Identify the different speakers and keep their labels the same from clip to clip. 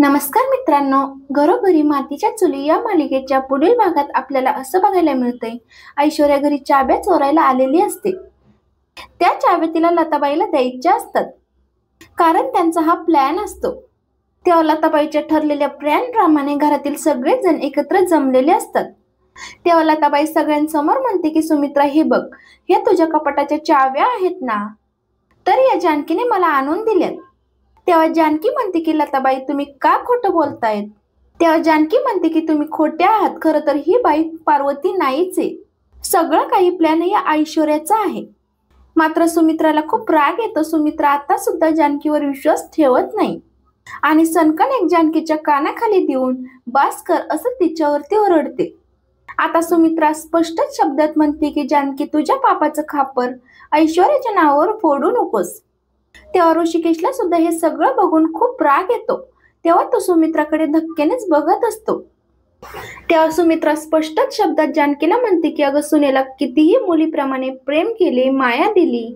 Speaker 1: नमस्कार मित्रांनो, घरोघरी मातीच्या चुली या मालिकेच्या पुढील भागात आपल्याला असं बघायला मिळतंय, ऐश्वर्या घरी चाव्या चोरायला आलेली असते. त्या चाव्या तिला लताबाईला द्यायच्या असतात, कारण त्यांचा हा प्लॅन असतो. तेव्हा लताबाईच्या ठरलेल्या प्लॅनप्रमाणे घरातील सगळेजण एकत्र जमलेले असतात. तेव्हा लताबाई सगळ्यांसमोर म्हणते की सुमित्रा, हे बघ, हे तुझ्या कपाटाच्या चाव्या आहेत ना, तर या जानकीने मला आणून दिल्यात. तेव्हा जानकी म्हणते की लताबाई, तुम्ही का खोटं बोलतायत? तेव्हा जानकी म्हणते की तुम्ही खोट्या आहात, खरं तर ही बाई पार्वती नाहीच आहे. सगळं काही प्लॅन या ऐश्वर्याचा आहे. मात्र सुमित्राला खूप राग येतो. सुमित्रा आता सुद्धा जानकीवर विश्वास ठेवत नाही आणि सनकन एक जानकीच्या कानाखाली देऊन बास कर असं तिच्यावरती ओरडते. आता सुमित्रा स्पष्ट शब्दात म्हणते की जानकी, तुझ्या पापाचं खापर ऐश्वर्याच्या नावावर फोडू नकोस. तेव्हा ऋषिकेशला सुद्धा हे सगळं बघून खूप राग येतो. तेव्हा तो सुमित्राकडे धक्क्यानेच बघत असतो. तेव्हा सुमित्रा स्पष्ट शब्दात जानकीला म्हणते की अगं सुनेला कितीही मुलीप्रमाणे प्रेम केले, माया दिली,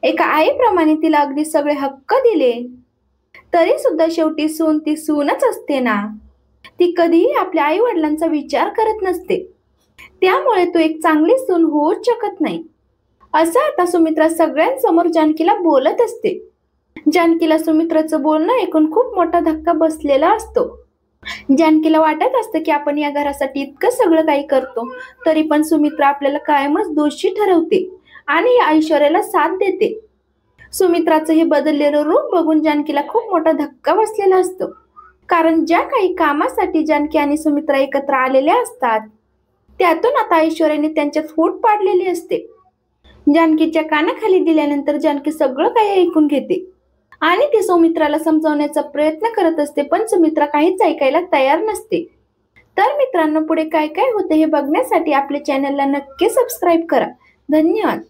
Speaker 1: एका आईप्रमाणे तिला अगदी सगळे हक्क दिले, तरी सुद्धा शेवटी सून ती सूनच असते ना. ती कधीही आपल्या आई वडिलांचा विचार करत नसते. त्यामुळे तू एक चांगली सून होऊच शकत नाही, असं आता सुमित्रा सगळ्यांसमोर जानकीला बोलत असते. जानकीला सुमित्राचं बोलणं ऐकून खूप मोठा धक्का बसलेला असतो. जानकीला वाटत असतं की आपण या घरासाठी इतकं सगळं काही करतो, तरी पण सुमित्रा आपल्याला कायमच दोषी ठरवते आणि या ऐश्वर्याला साथ देते. सुमित्राचं हे बदललेलं रूप बघून जानकीला खूप मोठा धक्का बसलेला असतो, कारण ज्या काही कामासाठी जानकी आणि सुमित्रा एकत्र आलेल्या असतात, त्यातून आता ऐश्वर्याने त्यांच्यात फूट पाडलेली असते. जानकीच्या कानाखाली दिल्यानंतर जानकी सगळं काही ऐकून घेते आणि ती सुमित्राला समजावण्याचा प्रयत्न करत असते, पण सुमित्रा काहीच ऐकायला तयार नसते. तर मित्रांनो, पुढे काय काय होते हे बघण्यासाठी आपल्या चॅनलला नक्की सबस्क्राईब करा. धन्यवाद.